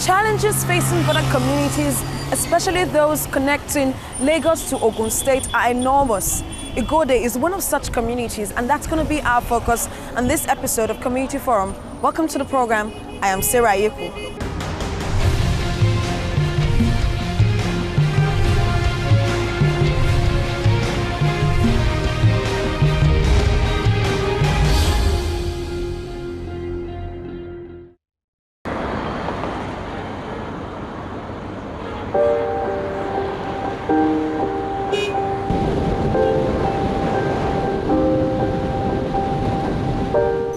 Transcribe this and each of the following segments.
challenges facing border communities, especially those connecting Lagos to Ogun State, are enormous. Igode is one of such communities, and that's going to be our focus on this episode of Community Forum. Welcome to the program. I am Sarah Yeku.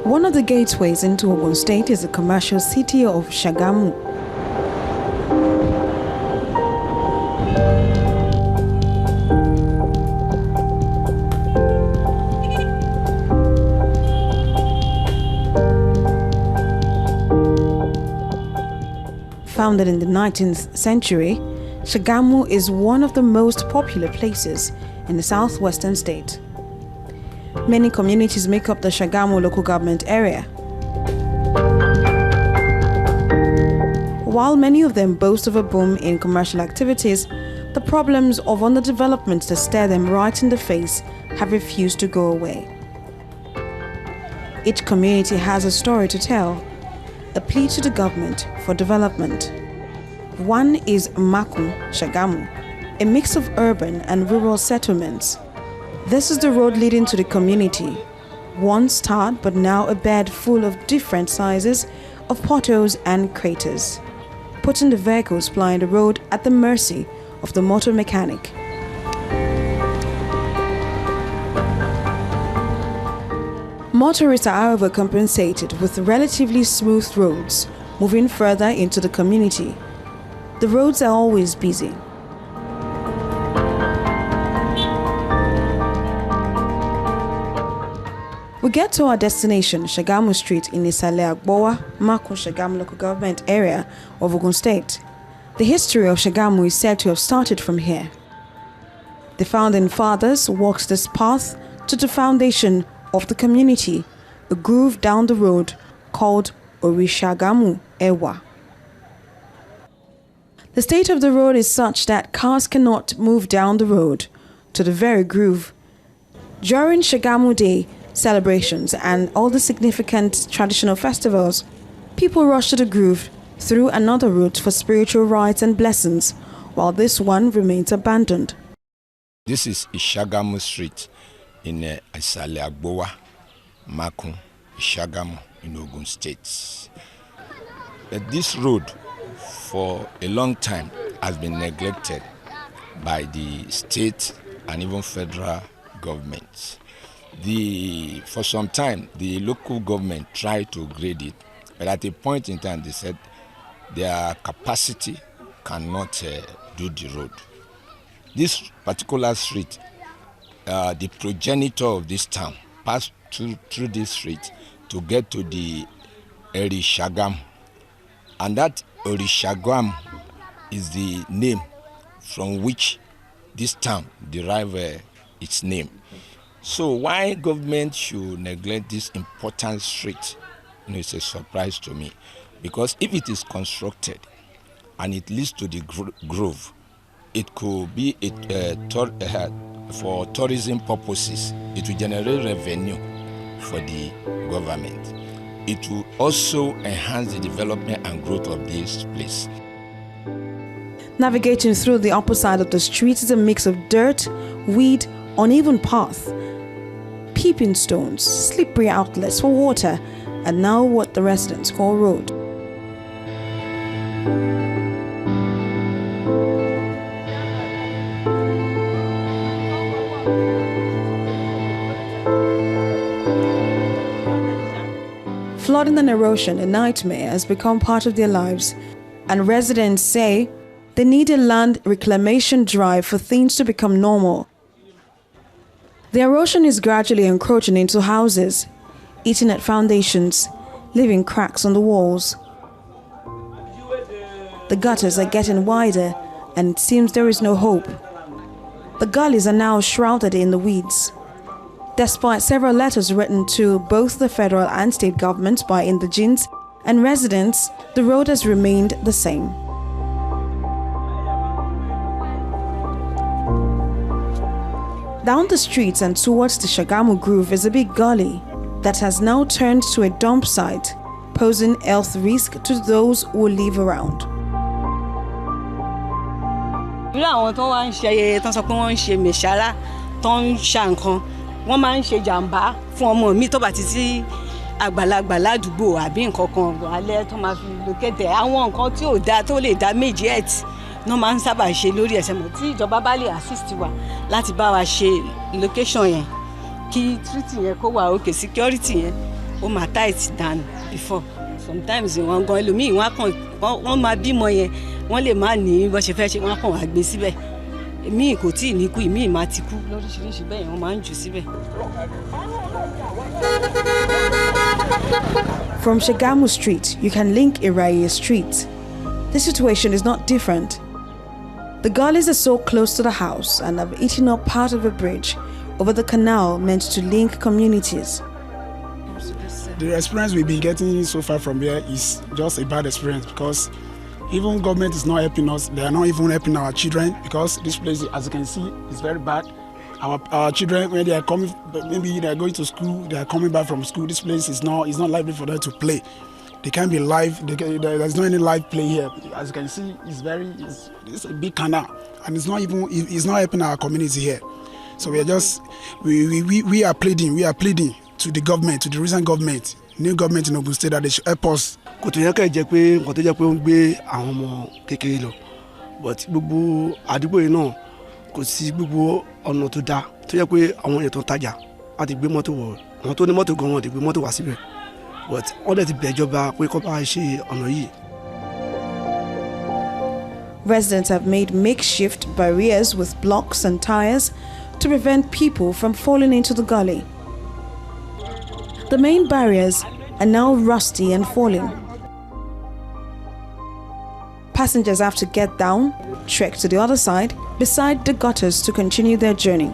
One of the gateways into Ogun State is the commercial city of Sagamu. Founded in the 19th century, Sagamu is one of the most popular places in the southwestern state. Many communities make up the Sagamu local government area. While many of them boast of a boom in commercial activities, the problems of underdevelopment that stare them right in the face have refused to go away. Each community has a story to tell, a plea to the government for development. One is Maku Sagamu, a mix of urban and rural settlements. This is the road leading to the community, once tarred but now a bed full of different sizes of potholes and craters, putting the vehicles plying the road at the mercy of the motor mechanic. Motorists are however compensated with relatively smooth roads moving further into the community. The roads are always busy. We get to our destination, Sagamu Street in Isale Agbowa, Maku Sagamu local government area of Ogun State. The history of Sagamu is said to have started from here. The founding fathers walked this path to the foundation of the community, a groove down the road called Orishagamu Ewa. The state of the road is such that cars cannot move down the road to the very groove. During Sagamu Day celebrations and all the significant traditional festivals, people rush to the groove through another route for spiritual rites and blessings, while this one remains abandoned. This is Ishagamu Street in Isale Agbowa, Maku, Ishagamu in Ogun State. This road for a long time has been neglected by the state and even federal government. For some time, the local government tried to grade it, but at a point in time, they said their capacity cannot do the road. This particular street, the progenitor of this town passed through this street to get to the Orishagamu, and that Orishagamu is the name from which this town derived its name. So why government should neglect this important street? It's a surprise to me, because if it is constructed and it leads to the grove, it could be for tourism purposes. It will generate revenue for the government. It will also enhance the development and growth of this place. Navigating through the upper side of the street is a mix of dirt, weed, uneven path, peeping stones, slippery outlets for water, and now what the residents call road. Flooding and erosion, a nightmare, has become part of their lives, and residents say they need a land reclamation drive for things to become normal. The erosion is gradually encroaching into houses, eating at foundations, leaving cracks on the walls. The gutters are getting wider, and it seems there is no hope. The gullies are now shrouded in the weeds. Despite several letters written to both the federal and state governments by Indigenes and residents, the road has remained the same. Down the streets and towards the Sagamu Groove is a big gully that has now turned to a dump site, posing health risk to those who live around. Àwọn tó wá ń ṣe ayẹyẹ tán sọ pé wọ́n ń ṣe mẹ̀ṣárá tó ń ṣa nǹkan wọ́n máa ń ṣe jàǹbá fún ọmọ mi tó bá ti sí àgbàlagbà ládùúgbò àbí nǹkan kan alẹ́ tó máa fi lókètè àwọn nǹkan tí ò dáa tó lè dá méjì ẹ̀tì náà máa ń sábà ṣe lórí ẹsẹ̀ mọ̀ tí ìjọba bá lè assist wa láti bá wa ṣe location yẹn kí treaty yẹn kó wà òkè security yẹn ó máa tight than before sometimes wọ́n gan ẹlòmíì wọ́n máa bímọ yẹn wọ́n lè má ní bó ṣe fẹ́ ṣe wọ́n kàn wá gbé síbẹ̀ èmi kò tí ì ní kú ìmí máa ti kú lóríṣiríṣi bẹ́ẹ̀ wọ́n máa ń jù síbẹ̀. From Sagamu Street, you can link Iraye Street. The situation is not different. The gullies are so close to the house and have eaten up part of a bridge over the canal meant to link communities. The experience we've been getting so far from here is just a bad experience because even government is not helping us. They are not even helping our children because this place, as you can see, is very bad. Our children, when they are coming, maybe they are going to school, they are coming back from school. This place is not likely for them to play. They can't be live. There's no any live play here. As you can see, it's a big canal, and it's not helping our community here. So we are pleading to the government, to the recent government, new government in Ogun State, that they should help us. Kò tó yẹ ká jẹ́ pé nǹkan tó jẹ́ pé ó ń gbé àwọn ọmọ kékeré lọ but gbogbo àdúgbò yìí náà kò sí gbogbo ọ̀nà tó dáa tó jẹ́ pé àwọn èèyàn tó ń tajà wọ́n ti gbé mọ́tò wọ̀ àwọn tó ní mọ́tò gan wọ́n ti gbé mọ́tò wá síbẹ̀ but wọ́n dẹ̀ ti bẹ̀ ìjọba pé kó bá ṣe ọ̀nà yìí. Residents have made makeshift barriers with blocks and tires to prevent people from falling into the gully. The main barriers are now rusty and falling. Passengers have to get down, trek to the other side, beside the gutters to continue their journey.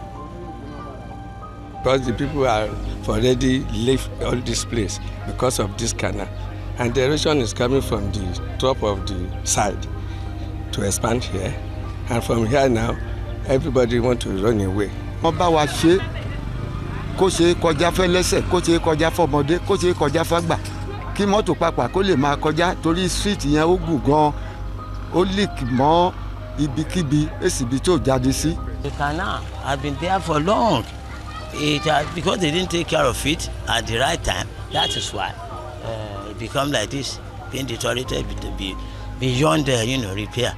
Because the people are already left all this place because of this canal. And the erosion is coming from the top of the side to expand here. And from here now, everybody want to run away. Wọ́n bá wa ṣe kó ṣe kọjá fẹ́ lẹ́sẹ̀ kó ṣe kọjá fọ́mọdé kó ṣe kọjá fágbà kí mọ́tò pàpà kó lè máa kọjá torí street yẹn ó gùn gan ó leak mọ́ ibikíbi èsìbí tó jáde sí. The canal has been there for long. Because they didn't take care of it at the right time. That is why it become like this, being deteriorated beyond repair.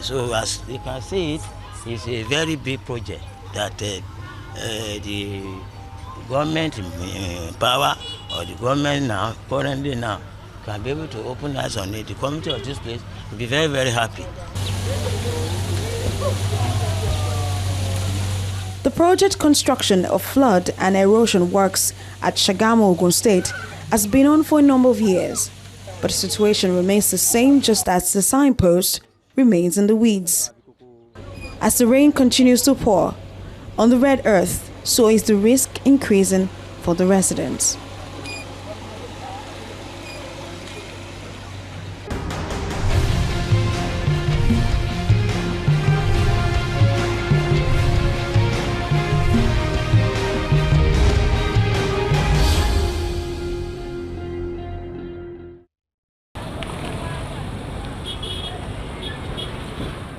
So as you can see, it's a very big project that the government in power or the government now, currently now, can be able to open eyes on it. The community of this place will be very, very happy. The project construction of flood and erosion works at Sagamu, Ogun State has been on for a number of years, but the situation remains the same just as the signpost remains in the weeds. As the rain continues to pour on the red earth, so is the risk increasing for the residents.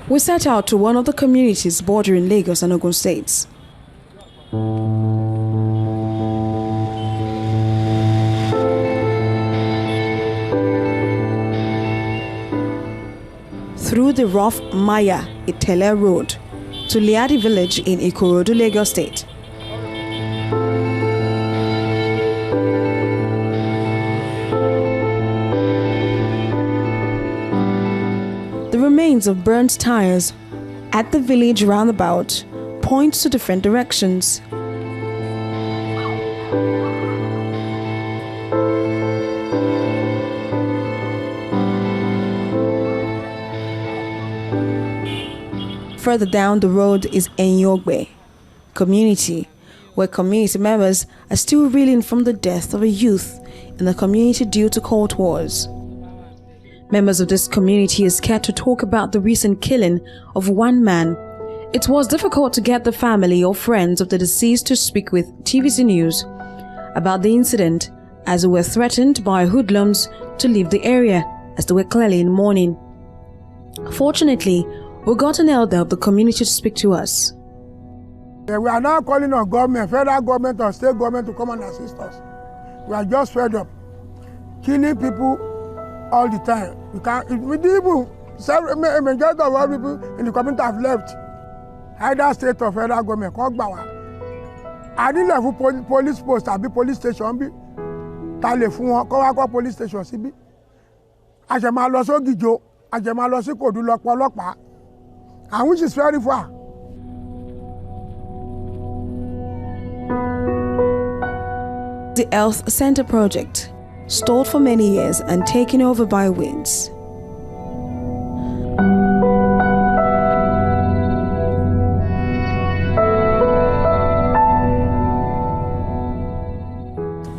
We set out to one of the communities bordering Lagos and Ogun States. Through the rough Maya Itele Road to Liadi village in Ikorodu, Lagos State. The remains of burnt tires at the village roundabout point to different directions. Further down the road is Enyogbe community, where community members are still reeling from the death of a youth in the community due to cold wars. Members of this community are scared to talk about the recent killing of one man. It was difficult to get the family or friends of the deceased to speak with TVC News about the incident, as they were threatened by hoodlums to leave the area as they were clearly in mourning. Fortunately, we got an elder of the community to speak to us. We are now calling on government, federal government or state government to come and assist us. We are just fed up. Killing people all the time. We can't, with people, majority of all people in the community have left. Either state or federal government, come back. I didn't have police post, I be police station, be telephone, come police station, see be. I just ma lọ s'Ogijo, I just ma lọ sí Kodu lọ́pọ̀lọpọ̀, and which is very far. The Health Center project, stalled for many years and taken over by winds.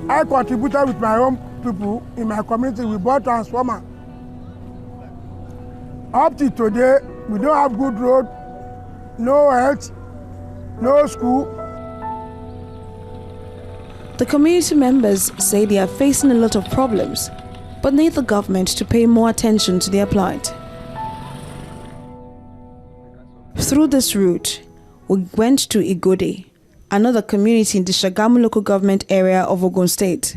I contributed with my own people in my community. We bought transformer. Up to today, we don't have good road, no health, no school. The community members say they are facing a lot of problems, but need the government to pay more attention to their plight. Through this route, we went to Igode, another community in the Sagamu local government area of Ogun State.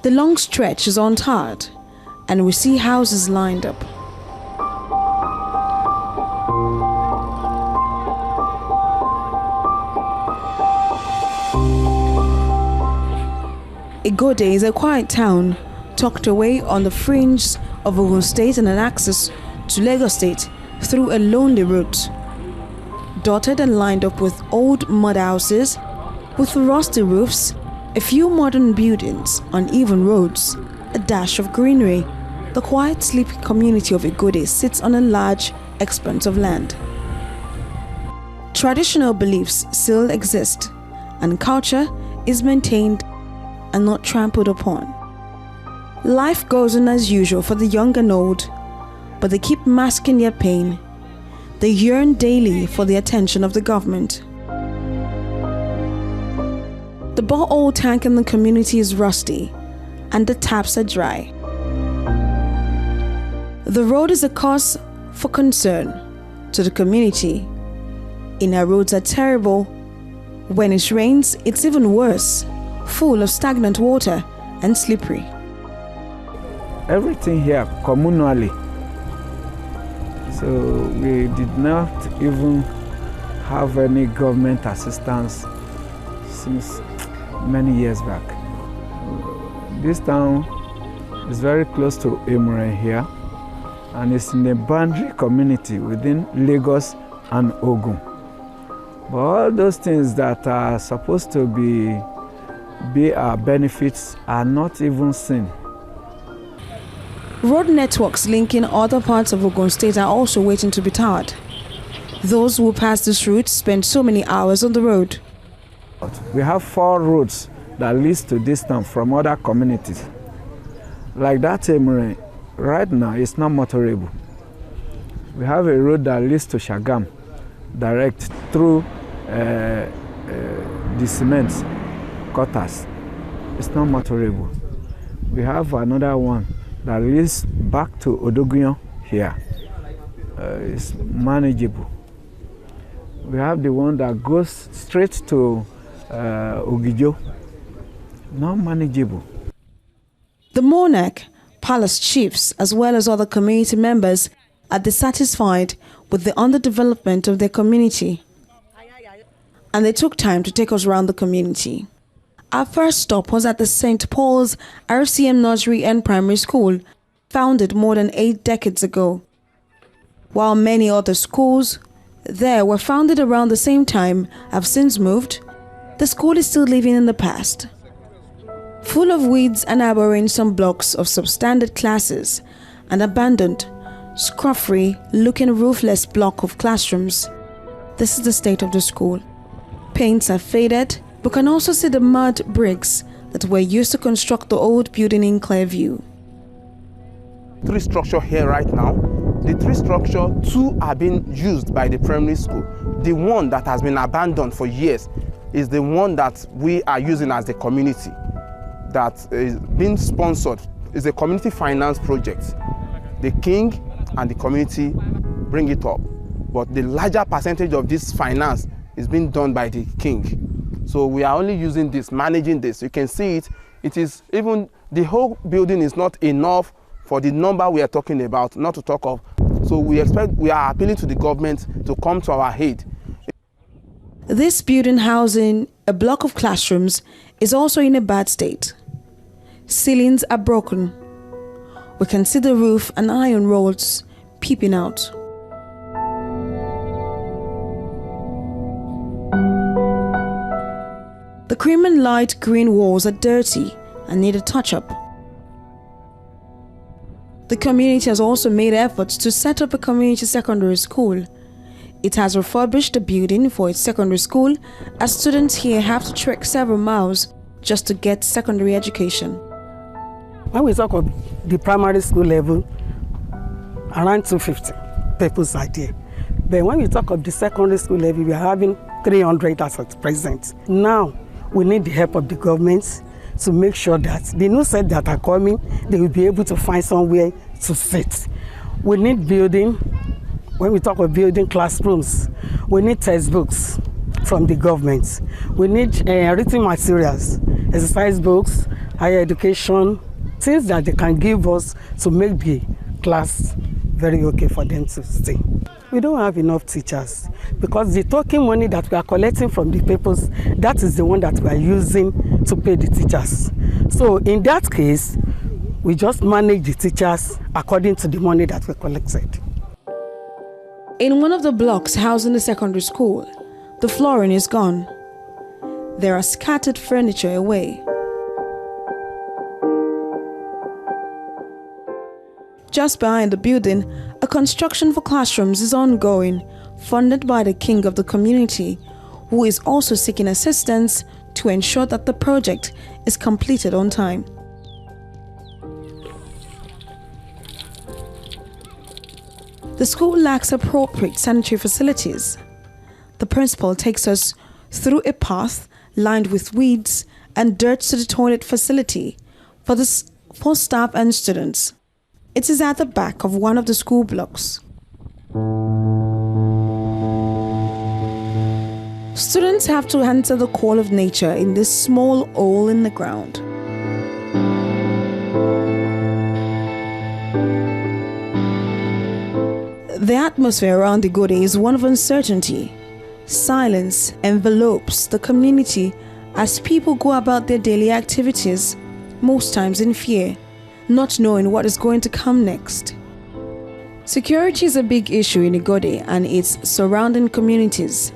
The long stretch is untarred, and we see houses lined up. Igode is a quiet town tucked away on the fringe of Ogun State and an access to Lagos State through a lonely route. Dotted and lined up with old mud houses with rusty roofs, a few modern buildings, uneven roads, a dash of greenery, the quiet, sleepy community of Igode sits on a large expanse of land. Traditional beliefs still exist, and culture is maintained and not trampled upon. Life goes on as usual for the young and old, but they keep masking their pain. They yearn daily for the attention of the government. The borehole tank in the community is rusty, and the taps are dry. The road is a cause for concern to the community. Inner roads are terrible. When it rains, it's even worse, full of stagnant water and slippery. Everything here communally, so we did not even have any government assistance since many years back. This town is very close to Emure here, and it's in a boundary community within Lagos and Ogun. But all those things that are supposed to be our benefits are not even seen. Road networks linking other parts of Ogun State are also waiting to be tarred. Those who pass this route spend so many hours on the road. We have 4 roads that leads to this town from other communities. Like that Emure, right now it's not motorable. We have a road that leads to Shagam, direct through the cement cutters. It's not motorable. We have another one that leads back to Odogunyo here. It's manageable. We have the one that goes straight to Ogijo. Not manageable. The monarch, palace chiefs, as well as other community members are dissatisfied with the underdevelopment of their community, and they took time to take us around the community. Our first stop was at the St. Paul's RCM Nursery and Primary School, founded more than 8 decades ago. While many other schools there were founded around the same time have since moved, the school is still living in the past. Full of weeds and harboring some blocks of substandard classes, an abandoned, scruffy looking roofless block of classrooms. This is the state of the school. Paints are faded, but can also see the mud bricks that were used to construct the old building in clear view. 3 structures here right now. The 3 structures, 2 are being used by the primary school. The one that has been abandoned for years is the one that we are using as the community, that is being sponsored. It's a community finance project. The king and the community bring it up, but the larger percentage of this finance is being done by the king. So we are only using this, managing this. You can see it. It is even, the whole building is not enough for the number we are talking about, not to talk of. So we are appealing to the government to come to our aid. This building housing a block of classrooms is also in a bad state. Ceilings are broken. We can see the roof and iron rods peeping out. The cream and light green walls are dirty and need a touch-up. The community has also made efforts to set up a community secondary school. It has refurbished the building for its secondary school, as students here have to trek several miles just to get secondary education. When we talk of the primary school level, around 250 people are there. But when we talk of the secondary school level, we are having 300 as at present. Now, we need the help of the government to make sure that the new set that are coming, they will be able to find somewhere to sit. We need building. When we talk of building classrooms, we need textbooks from the government. We need written materials, exercise books, higher education, things that they can give us to make the class very okay for them to stay. We don't have enough teachers because the token money that we are collecting from the papers, that is the one that we are using to pay the teachers. So in that case, we just manage the teachers according to the money that we collected. In one of the blocks housing the secondary school, the flooring is gone. There are scattered furniture away. Just behind the building, a construction for classrooms is ongoing, funded by the king of the community, who is also seeking assistance to ensure that the project is completed on time. The school lacks appropriate sanitary facilities. The principal takes us through a path lined with weeds and dirt to the toilet facility for staff and students. It is at the back of one of the school blocks. Students have to answer the call of nature in this small hole in the ground. The atmosphere around the Govt is one of uncertainty. Silence envelopes the community as people go about their daily activities, most times in fear, not knowing what is going to come next. Security is a big issue in Igode and its surrounding communities.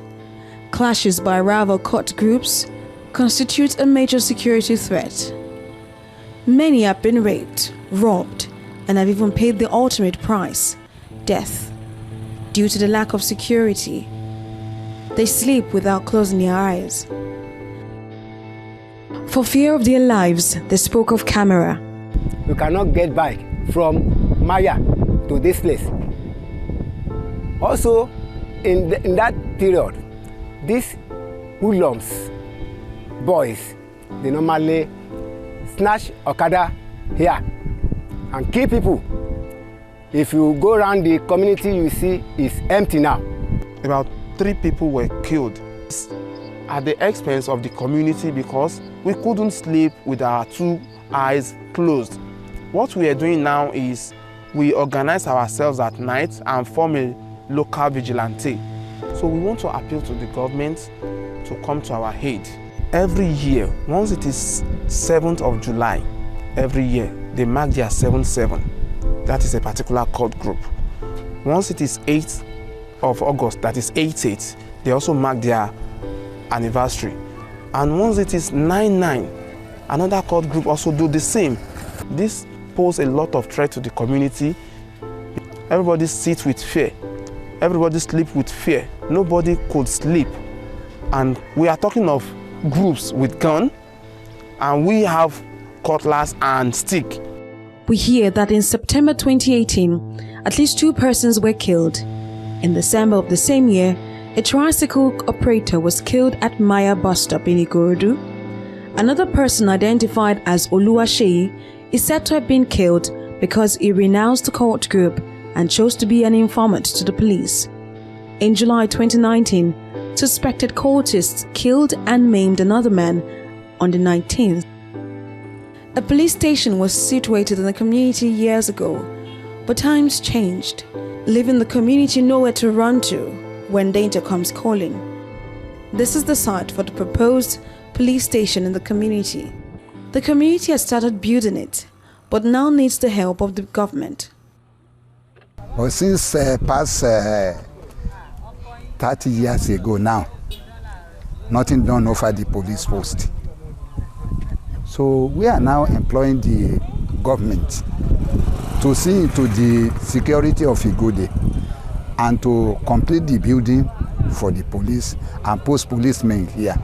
Clashes by rival cult groups constitute a major security threat. Many have been raped, robbed, and have even paid the ultimate price, death, due to the lack of security. They sleep without closing their eyes. For fear of their lives, they spoke off camera. We cannot get back from Maya to this place. Also, in that period, these hoodlums, boys, they normally snatch Okada here and kill people. If you go around the community, you see it's empty now. About 3 people were killed at the expense of the community because we couldn't sleep with our 2 eyes closed. What we are doing now is we organize ourselves at night and form a local vigilante. So we want to appeal to the government to come to our aid. Every year, once it is 7th of July, every year, they mark their 7/7. That is a particular cult group. Once it is 8th of August, that is 8/8, they also mark their anniversary. And once it is 9/9, another cult group also do the same. This pose a lot of threat to the community. Everybody sits with fear. Everybody sleeps with fear. Nobody could sleep. And we are talking of groups with gun, and we have cutlass and stick. We hear that in September 2018, at least 2 persons were killed. In December of the same year, a tricycle operator was killed at Maya bus stop in Ikorodu. Another person identified as Oluwaseyi is said to have been killed because he renounced the cult group and chose to be an informant to the police. In July 2019, suspected cultists killed and maimed another man on the 19th. A police station was situated in the community years ago, but times changed, leaving the community nowhere to run to when danger comes calling. This is the site for the proposed police station in the community. The community has started building it, but now needs the help of the government. Well, since past 30 years ago now, nothing done over the police post. So we are now employing the government to see into the security of Igode and to complete the building for the police and post policemen here.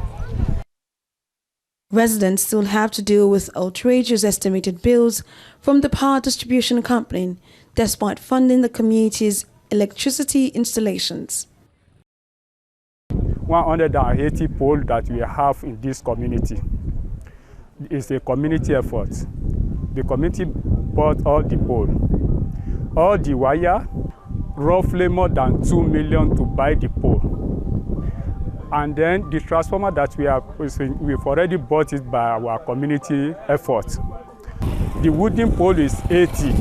Residents still have to deal with outrageous estimated bills from the power distribution company, despite funding the community's electricity installations. 180 poles that we have in this community is a community effort. The community bought all the poles, all the wire, roughly more than 2 million to buy the pole. And then the transformer that we've already bought it by our community effort. The wooden pole is 80.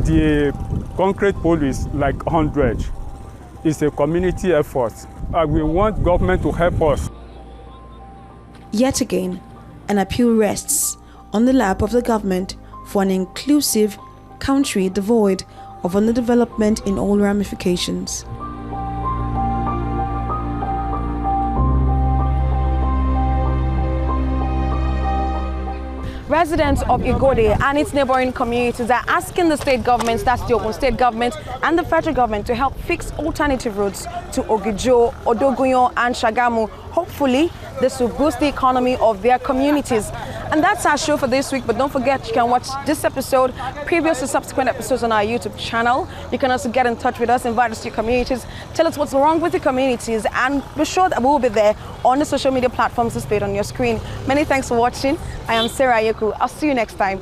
The concrete pole is like 100. It's a community effort. We want government to help us. Yet again, an appeal rests on the lap of the government for an inclusive country devoid of underdevelopment in all ramifications. Residents of Igode and its neighboring communities are asking the state governments, that's the Ogun State government and the federal government, to help fix alternative routes to Ogijo, Odogunyo and Sagamu. Hopefully, this will boost the economy of their communities. And that's our show for this week, but don't forget you can watch this episode, previous to subsequent episodes on our YouTube channel. You can also get in touch with us, invite us to your communities, tell us what's wrong with the communities, and be sure that we'll be there on the social media platforms displayed on your screen. Many thanks for watching. I am Sarah Yeku. I'll see you next time.